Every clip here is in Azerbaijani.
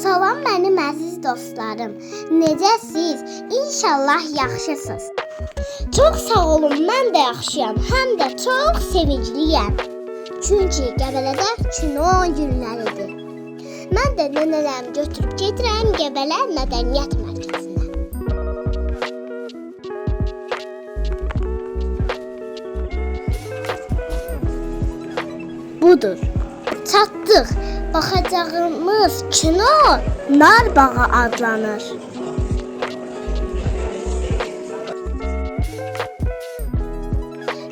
Salam mənim əziz dostlarım. Necəsiz? İnşallah yaxşısınız. Çox sağ olun, mən də yaxşıyam. Həm də çox sevincliyəm. Çünki Qəbələdə kino günləridir. Mən də nənələrimi götürüb gedirəm Qəbələ Mədəniyyət Mərkəzinə. Budur. Çatdıq. Baxacağımız kino Narbağı adlanır.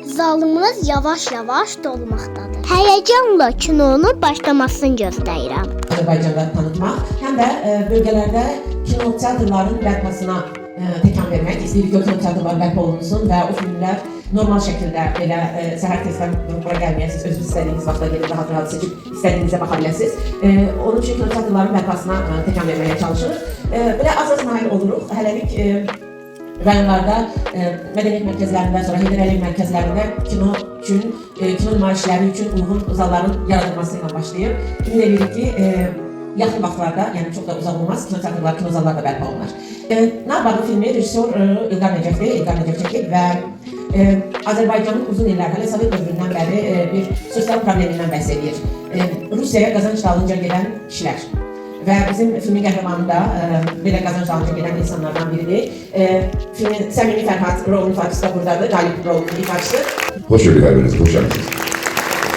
Zalımız yavaş-yavaş dolmaqdadır. Həyəcanla kinonun başlamasını gözləyirəm. Azərbaycanda tanıtmaq, həm də bölgələrdə kino teatrlarının bərpasına təkan vermək. İstəyirik ki, kino teatrları bərpa olunsun və o filmlər normal şəkildə belə səhər tezdən bura gəlməyəsiniz, özünüz istədiyiniz vaxtda gelib rahat-rahat seçib istədiyinizə baxa biləsiniz. Onun üçün kino teatrların bərpasına təkan verməyə çalışırıq. Belə az-az nail oluruq. Hələlik rayonlarda, mədəniyyət mərkəzlərində, sonra Heydər Əliyev mərkəzlərində kino üçün, kino nümayişləri üçün uyğun zalların yaradılması ilə başlayıb. Ümid edirik ki, yaxın vaxtlarda, yəni çox da uzaq olmaz, kino teatrlar, kino zallar da bərpa olunur. Narbağı filmi rejissor İlqar Nəcəf çəkib və Azərbaycanın uzun illər, hələ Sovet dövründən bəri bir sosial problemindən bəhs edir. Rusiyaya qazanc dalınca gedən kişilər. Və bizim filmin qəhrəmanı da belə qazanc dalınca gedən insanlardan biridir. Filmin Səmimi Fərhad rolunun ifaçısı da buradadır, Qalib rolunun ifaçısı. Hoş gördük hər-biriniz, xoş gəldiniz.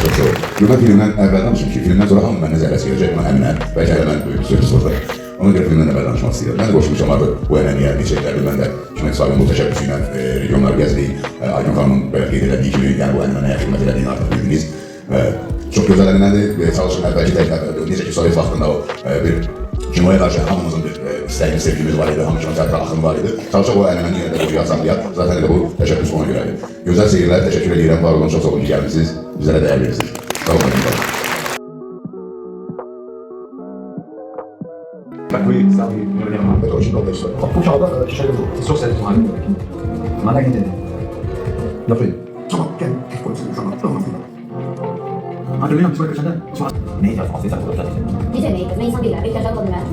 Çox sağ olun. Burada filmdən əvvəl danışım ki, filmdən sonra hamı məndən zərəsi görəcək, mən əminəm. Bəlkə hələ mən böyük söz sorda. Ona görə filmdən əvvəl danışmaq istəyirəm. Mən də qoşulmuşam artıq bu ənəniyə, neçəklərdir. Mən də Kimək sahibinin bu təşəbbüsü ilə regionları gəzdik. Aydın xanımın qeyd elədiyi kimi, yəni bu ənənəyə xidmət elədiyini artıq bildiniz. Çox gözəl ənənədir. Çalışın əvvəlki təkrar, necə ki, Sovet vaxtında o bir kinoya qarşı hamımızın bir istəyimiz, sevgimiz var idi, hamı kino teatra axını var idi. Çalışaq o ənənəni yenə də qoruyaq, saxlayaq. Zaten elə bu təşəbbüs ona görədir. Gözəl seyirlər, təşəkkür edirəm, var olun, çox sağ olun ki, gəlmişsiniz, bizlərə dəyər verirsiniz. Sağ olun. Ben bu İslam'ı öğrenemem. Evet, o için de işte. Bu çağda şöyle siz çok sevdiğim halde. Bana ne dedi? Yapayım. Tamam, gel. Tek konuşalım şu an. Tamam. Hadi benim şöyle köşede. Ne yapacağız? Afiyet olsun. Gece mi? Kızma insan değiller. Bekleyeceğim konuyu ben.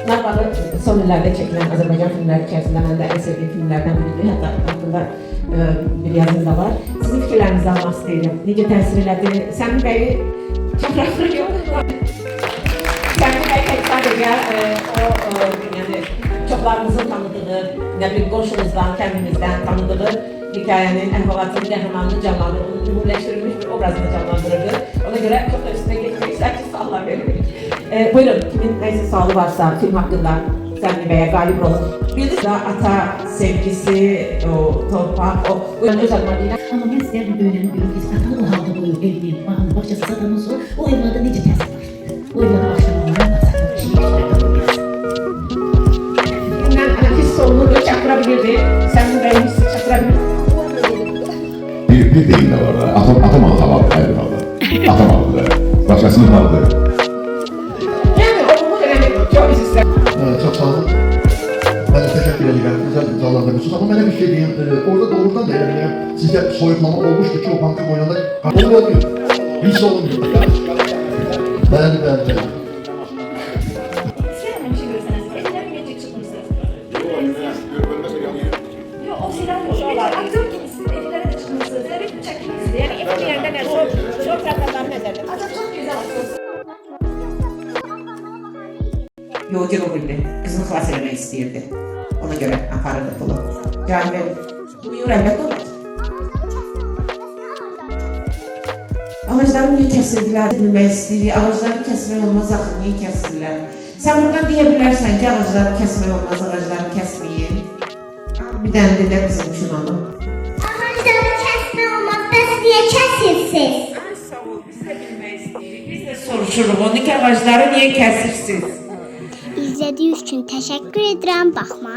Narbağı son illərdə çəkilən Azərbaycan filmləri içərisində mən də ən sevdiyim filmlərdən biridir. Hətta haqqında bir yazım da var. Sizin fikirlərinizi almaq istəyirəm. Necə təsir elədi? Səmin bəyi çəkraflıyor. Səmin bəy tək sadəcə yəni çoxlarımızın tanıdığı, nə bilim qonşumuzdan, kəndimizdən tanıdığı hekayənin, əhvalatının, qəhrəmanını canlandırır, onun ümumləşdirilmiş bir obrazını canlandırırdı. Ona görə çox da üstünə getmək istəyir, suallar veririk. Buyurun, kimin neyse sualı varsa film hakkında Səmimi bəyə qalib olun. Bildiniz də ata sevgisi, o torpaq, o öz adıma deyilən. Amma mən istəyərdim öyrənib görüm ki, ata o halda bu evliyim, bağını, bağçası satandan sonra o evlada necə təsir başlayır? O evlada başlamalara baxsaqda bir şey Filmdən hiss olunur, çakıra bilirdi. Səmimi bəyin hissi çakıra bilirdi. Bir deyim de var da. Atam aldı, havalı, her bir aldı. Atam aldı da. Başkasının aldı. Yani o bu dönemi çok ister. Çok sağ olun. Ben de teşekkür ederim. Güzel imzalandırmışsınız. Ama ben bir şey diyeyim. Orada doğrudan da yani sizce soyutlama olmuştu ki o banka boyunda olmuyor. Hiç olmuyor. Beğendi. Yok, o silahlı aktör gibisin. Evlere de çıkmışsınız. Evet, çekmişsiniz. Yani hep bir yerden çok rakamlar nezerden. Ancak çok güzel atıyorsun. Yolcu rolüydü. Kızını xilas eləmək istəyirdi. Ona görə aparırdı pulu. Cavab buyur, əlbəttə olur. Ağacları niyə kəsirdilər? Bilmək istəyir. Ağacları kəsmək olmaz, axı niyə kəsirlər? Sən buradan deyə bilərsən ki, ağacları kəsmək olmaz, ağacları kəsməyin. Bir dənə də bizim üçün onu. Ağacları kəsmək olmaz, bəs niyə kəsirsiniz? Sağ ol, biz də bilmək istəyirik. Biz də soruşuruq, onu ki, ağacları niyə kəsirsiniz? İzlədiyiniz üçün təşəkkür edirəm. Baxma.